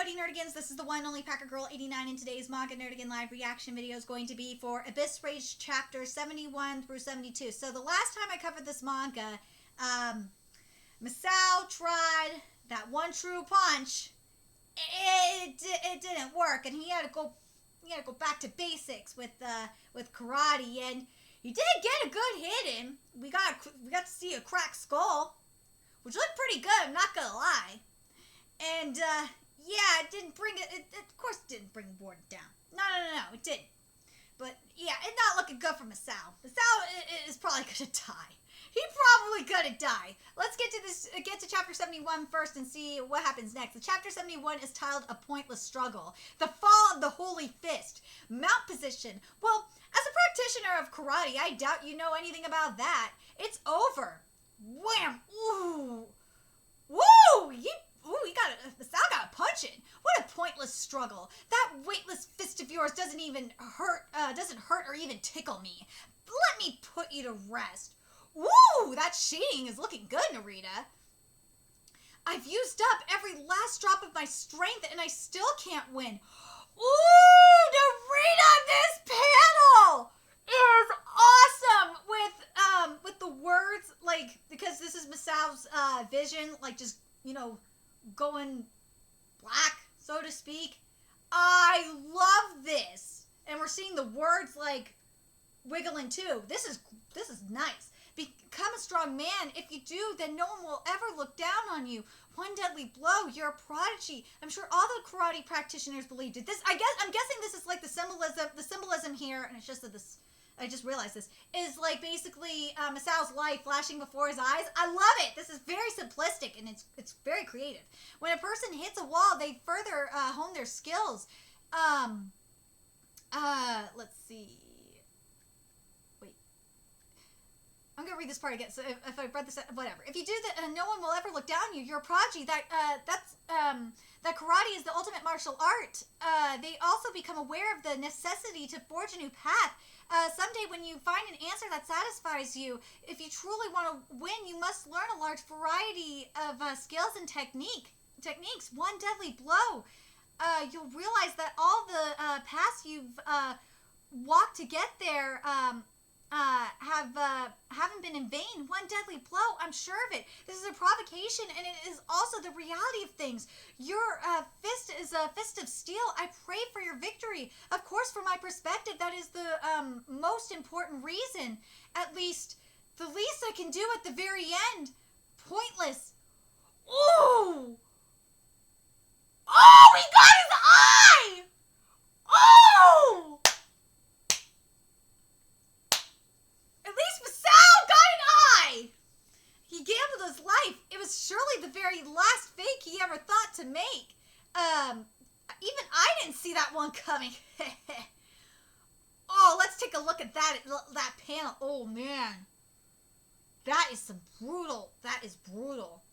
Howdy Nerdigans, this is the one and only Packer Girl 89, and today's Manga Nerdigan live reaction video is going to be for Abyss Rage chapters 71 through 72. So the last time I covered this manga, Masao tried that one true punch. It didn't work, and he had to go back to basics with karate, and he did get a good hit in. We got to see a cracked skull, which looked pretty good, I'm not gonna lie. And yeah, it didn't bring it. Of course, it didn't bring Warden down. No, it didn't. But yeah, it's not looking good for Masao. Masao is probably gonna die. He's probably gonna die. Let's get to chapter 71 first and see what happens next. The chapter 71 is titled "A Pointless Struggle." The fall of the Holy Fist. Mount position. Well, as a practitioner of karate, I doubt you know anything about that. It's over. Wham! Ooh! Woo! Masao got a punch in. What a pointless struggle. That weightless fist of yours doesn't hurt or even tickle me. Let me put you to rest. Woo! That shading is looking good, Narita. I've used up every last drop of my strength and I still can't win. Ooh, Narita, this panel is awesome with the words, like, because this is Masao's vision, like, just, going black, so to speak. I love this. And we're seeing the words, like, wiggling too. This is nice. Become a strong man. If you do, then no one will ever look down on you. One deadly blow, you're a prodigy. I'm sure all the karate practitioners believed it. I'm guessing this is like the symbolism here, and it's just that this, I just realized this, is like basically Masao's life flashing before his eyes. I love it. This is very simplistic, and it's very creative. When a person hits a wall, they further hone their skills. Let's see. Wait. I'm going to read this part again. So if I read this, whatever. If you do that, no one will ever look down on you. You're a prodigy. That karate is the ultimate martial art. They also become aware of the necessity to forge a new path. Someday when you find an answer that satisfies you, if you truly want to win, you must learn a large variety of skills and techniques. One deadly blow. You'll realize that all the paths you've walked to get there haven't been in vain. One deadly blow, I'm sure of it. This is a provocation, and it is also the reality of things. Your fist is a fist of steel. I pray for your victory. Of course, from my perspective, that is the most important reason. At least, the least I can do at the very end. Pointless. Ooh! Oh, he got his eye! Oh! At least Masao got an eye! He gambled his life. It was surely the very last fake he ever thought to make. Even I didn't see that one coming. Oh, let's take a look at that panel. Oh, man. That is that is brutal.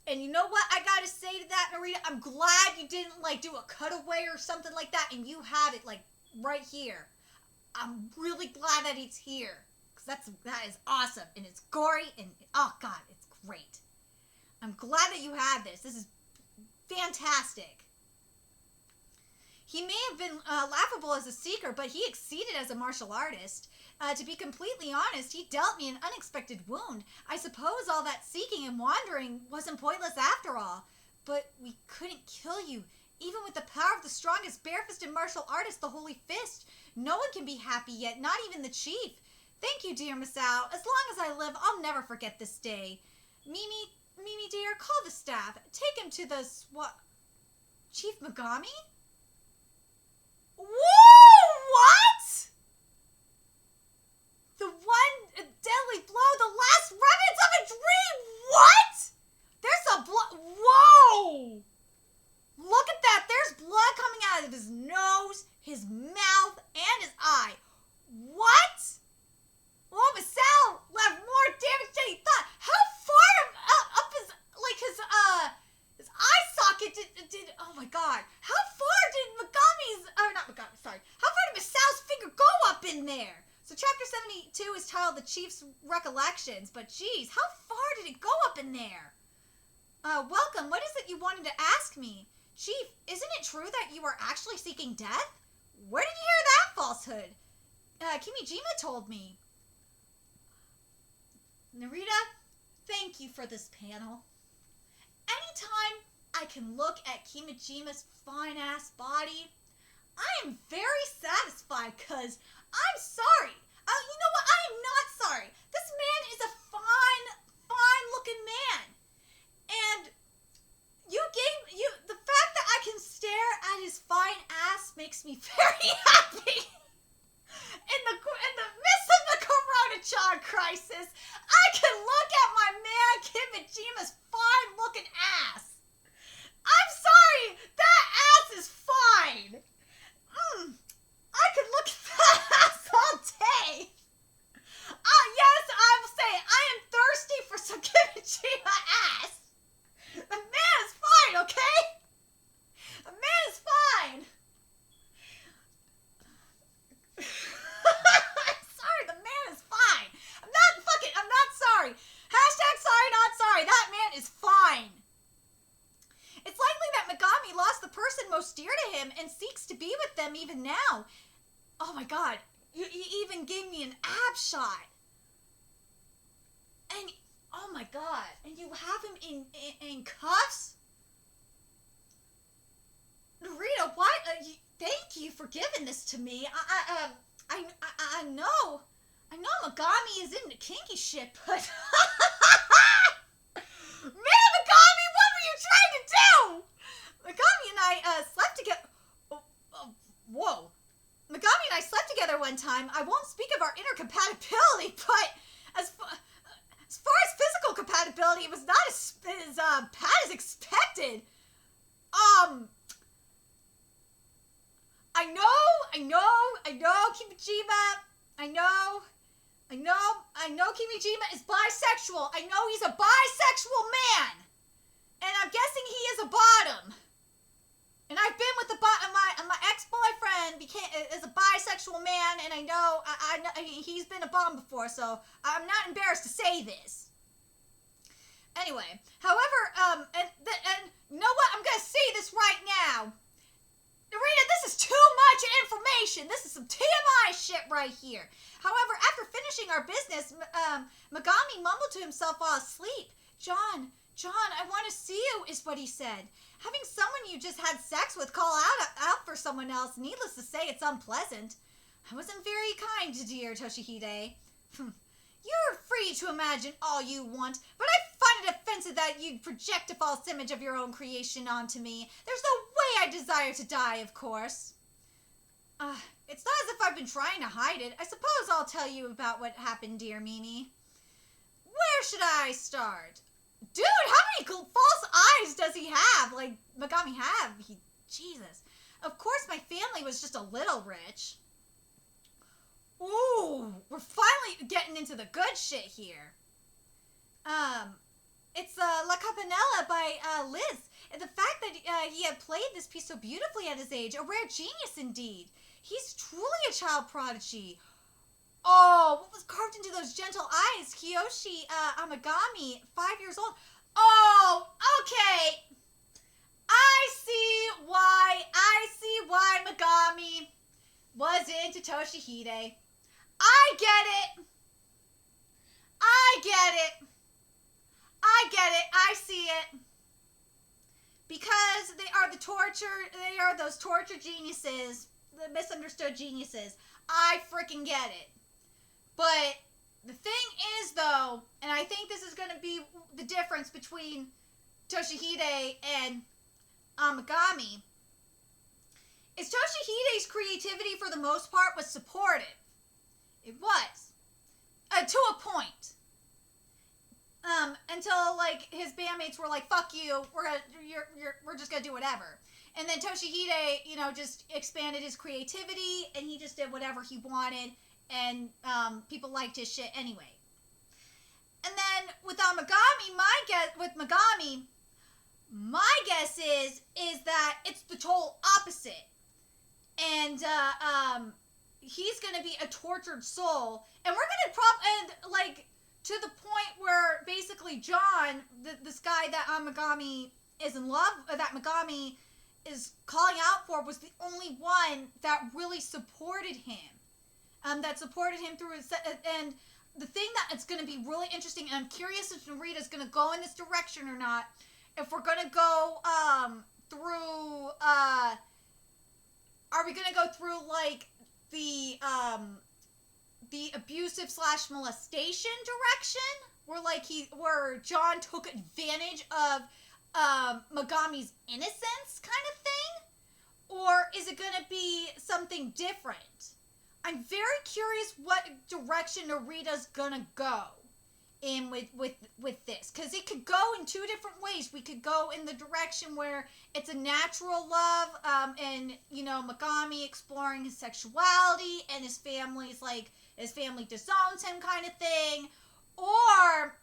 And you know what I gotta say to that, Narita? I'm glad you didn't, like, do a cutaway or something like that, and you have it, like, right here. I'm really glad that it's here. Because that is awesome, and it's gory, and oh god, it's great. I'm glad that you had this. This is fantastic. He may have been laughable as a seeker, but he exceeded as a martial artist. To be completely honest, he dealt me an unexpected wound. I suppose all that seeking and wandering wasn't pointless after all. But we couldn't kill you. Even with the power of the strongest bare-fisted martial artist, the Holy Fist, no one can be happy yet, not even the chief. Thank you, dear Masao. As long as I live, I'll never forget this day. Mimi dear, call the staff. Take him to the Chief Megami? Whoa! What? The one deadly blow, the last remnants of a dream! What? There's a whoa! Look at that! There's blood coming out of his nose, his mouth, and his eye. What? Oh, Masao left more damage than he thought. How far up his eye socket did oh my god. How far did how far did Masao's finger go up in there? So chapter 72 is titled The Chief's Recollections, but geez, how far did it go up in there? Welcome, what is it you wanted to ask me? Chief, isn't it true that you are actually seeking death? Where did you hear that falsehood? Kimijima told me. Narita, thank you for this panel. Anytime I can look at Kimijima's fine-ass body, I am very satisfied because I'm sorry. You know what? I am not sorry. This man is a fine-looking man. And the fact that I can stare at his fine ass makes me very happy. In the midst of the Corona-chan crisis, I can look at my man Kimijima's fine-looking ass. I'm sorry, that ass is fine. I could look at that ass all day. Yes, I will say I am thirsty for some Kimijima ass. The man is fine, okay? The man is fine. I'm sorry, the man is fine. I'm not sorry. Hashtag sorry, not sorry. That man is fine. It's likely that Megami lost the person most dear to him and seeks to be with them even now. Oh my god, you even gave me an ab shot. And, oh my god, and you have him in cuffs? Narita, why? Thank you for giving this to me. I know Megami is into kinky shit, but man, Megami, what were you trying to do? Megami and I slept together. Whoa, Megami and I slept together one time. I won't speak of our intercompatibility, but as far as physical compatibility, it was not as bad as expected. I know, Kimijima. I know Kimijima is bisexual. I know he's a bisexual man. And I'm guessing he is a bottom. And I've been with my ex-boyfriend is a bisexual man, and I know he's been a bum before, so I'm not embarrassed to say this. Anyway, however, and you know what? I'm gonna say this right now. Narita, this is too much information. This is some TMI shit right here. However, after finishing our business, Megami mumbled to himself while asleep. John, I want to see you, is what he said. Having someone you just had sex with call out for someone else, needless to say, it's unpleasant. I wasn't very kind to dear Toshihide. You're free to imagine all you want, but I find it offensive that you'd project a false image of your own creation onto me. There's no way I desire to die, of course. It's not as if I've been trying to hide it. I suppose I'll tell you about what happened, dear Mimi. Where should I start? Dude, how many false eyes does he have? Like, Megami have? Jesus. Of course, my family was just a little rich. Ooh, we're finally getting into the good shit here. It's La Campanella by Liz. And the fact that he had played this piece so beautifully at his age, a rare genius indeed. He's truly a child prodigy. Oh, what was carved into those gentle eyes? Kiyoshi Amagami, 5 years old. Oh, okay. I see why Megami was into Toshihide. I get it. I see it. Because they are those tortured geniuses, the misunderstood geniuses. I freaking get it. But the thing is, though, and I think this is going to be the difference between Toshihide and Amagami, is Toshihide's creativity, for the most part, was supportive. It was. To a point. Until, like, his bandmates were like, fuck you, we're just gonna do whatever. And then Toshihide, just expanded his creativity, and he just did whatever he wanted, and people liked his shit anyway. And then with Amagami, my guess is that it's the total opposite. And he's gonna be a tortured soul, and we're gonna to the point where basically John, this guy that Amagami is in love, that Megami is calling out for was the only one that really supported him. That supported him through his, and the thing that it's going to be really interesting, and I'm curious if Narita's going to go in this direction or not. If we're going to go through, are we going to go through like the abusive / molestation direction, where John took advantage of Megami's innocence kind of thing, or is it going to be something different? I'm very curious what direction Narita's gonna go in with this, because it could go in two different ways. We could go in the direction where it's a natural love, and Megami exploring his sexuality, and his family disowns him kind of thing, or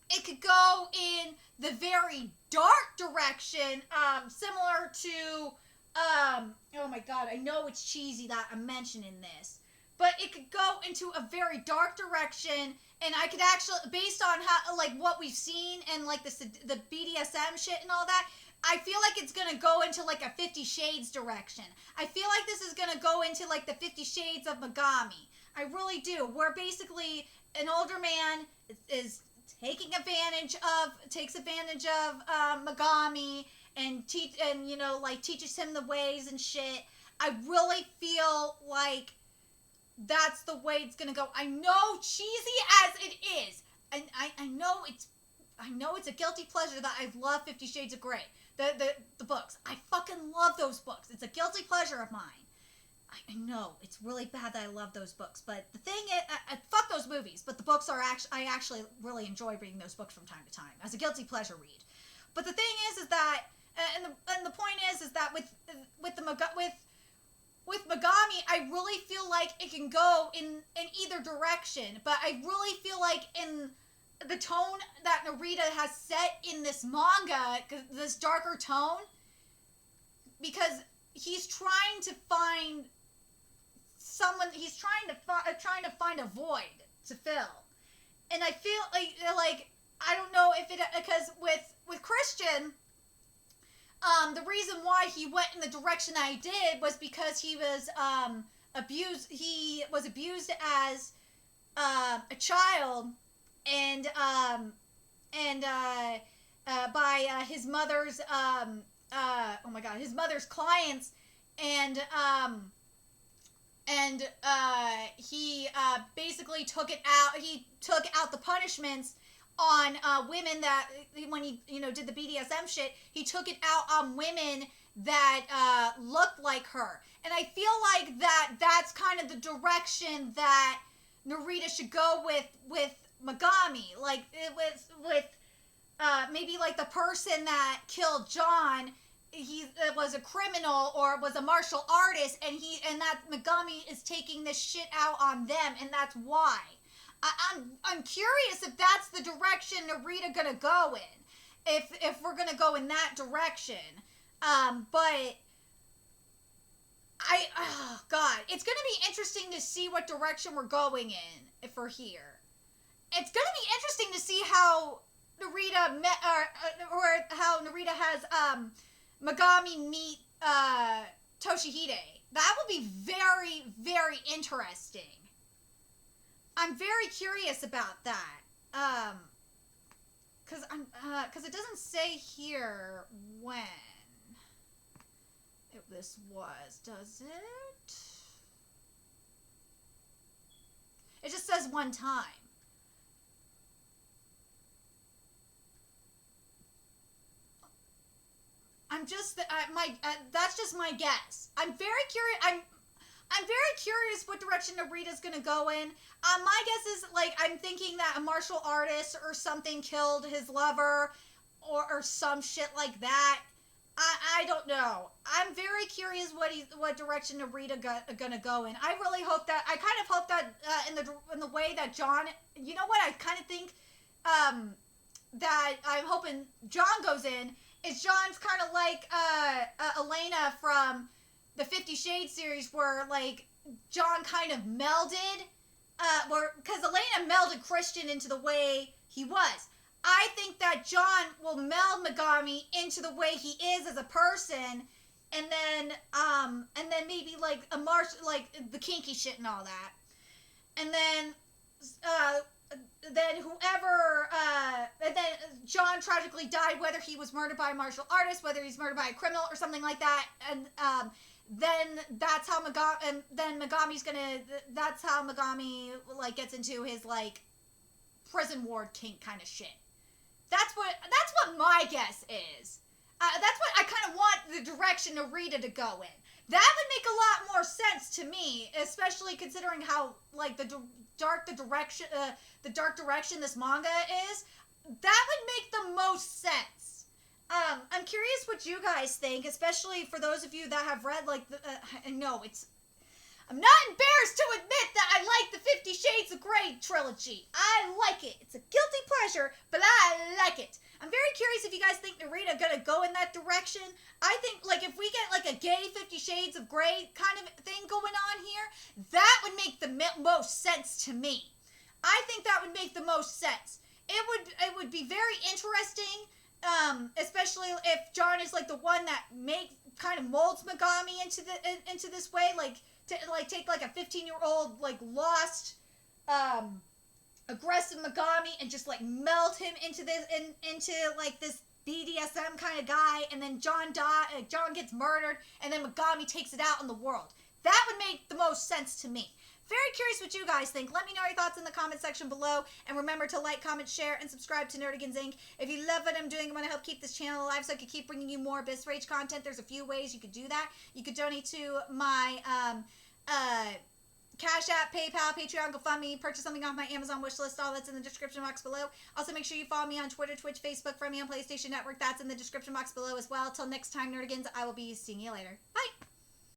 it could go in the very dark direction, similar to. Oh my god, I know it's cheesy that I'm mentioning this, but it could go into a very dark direction, and I could actually, based on how, like, what we've seen, and, like, the BDSM shit and all that, I feel like it's gonna go into, like, a 50 Shades direction. I feel like this is gonna go into, like, the 50 Shades of Megami. I really do, where basically an older man takes advantage of Megami, and teaches him the ways and shit. I really feel like that's the way it's gonna go. I know, cheesy as it is, and I know it's a guilty pleasure that I love 50 Shades of Grey, the books. I fucking love those books. It's a guilty pleasure of mine. I know it's really bad that I love those books, but the thing is, fuck those movies. But the books I actually really enjoy reading those books from time to time as a guilty pleasure read. But the thing is that. And the point is that with Megami, I really feel like it can go in either direction. But I really feel like in the tone that Narita has set in this manga, this darker tone, because he's trying to find someone. He's trying to find a void to fill, and I feel like I don't know if it, because with Christian. The reason why he went in the direction that he did was because he was abused. He was abused as a child, and by his mother's his mother's clients, and he basically took it out. He took out the punishments on women that, when he did the BDSM shit, he took it out on women that looked like her. And I feel like that's kind of the direction that Narita should go with Megami. Like, with maybe like the person that killed John, he was a criminal or was a martial artist, and that Megami is taking this shit out on them, and that's why. I'm curious if that's the direction Narita gonna go in, if we're gonna go in that direction, but oh god, it's gonna be interesting to see what direction we're going in if we're here. It's gonna be interesting to see how Narita or how Narita has Megami meet Toshihide. That will be very, very interesting. I'm very curious about that, because it doesn't say here when this was, does it? It just says one time. That's just my guess. I'm very curious. I'm very curious what direction Narita's gonna go in. My guess is, like, I'm thinking that a martial artist or something killed his lover, or some shit like that. I don't know. I'm very curious what direction Narita gonna go in. I really hope that, I kind of hope that in the way that John, you know what I kind of think that I'm hoping John goes in is John's kind of like Elena from the 50 Shades series, where, like, John kind of melded, because Elena melded Christian into the way he was. I think that John will meld Megami into the way he is as a person, and then maybe like a like the kinky shit and all that, and then whoever, and then John tragically died, whether he was murdered by a martial artist, whether he's murdered by a criminal or something like that, and then that's how that's how Megami like gets into his like prison ward kink kind of shit. That's what my guess is. That's what I kind of want the direction of Rita to go in. That would make a lot more sense to me, especially considering how like the dark direction this manga is. That would make the most sense. I'm curious what you guys think, especially for those of you that have read like I'm not embarrassed to admit that I like the 50 Shades of Grey trilogy. I like it. It's a guilty pleasure, but I like it. I'm very curious if you guys think Narita gonna go in that direction. I think like if we get like a gay 50 Shades of Grey kind of thing going on here, that would make the most sense to me. I think that would make the most sense. It would be very interesting, especially if John is like the one that kind of molds Megami into this way, like to like take like a 15-year-old like lost aggressive Megami and just like melt him into like this BDSM kind of guy, and then John gets murdered, and then Megami takes it out on the world. That would make the most sense to me. Very curious what you guys think. Let me know your thoughts in the comment section below. And remember to like, comment, share, and subscribe to Nerdigans Inc. If you love what I'm doing, I want to help keep this channel alive so I can keep bringing you more Abyss Rage content. There's a few ways you could do that. You could donate to my Cash App, PayPal, Patreon, GoFundMe, purchase something off my Amazon wishlist. All that's in the description box below. Also, make sure you follow me on Twitter, Twitch, Facebook, friend me on PlayStation Network. That's in the description box below as well. Till next time, Nerdigans, I will be seeing you later.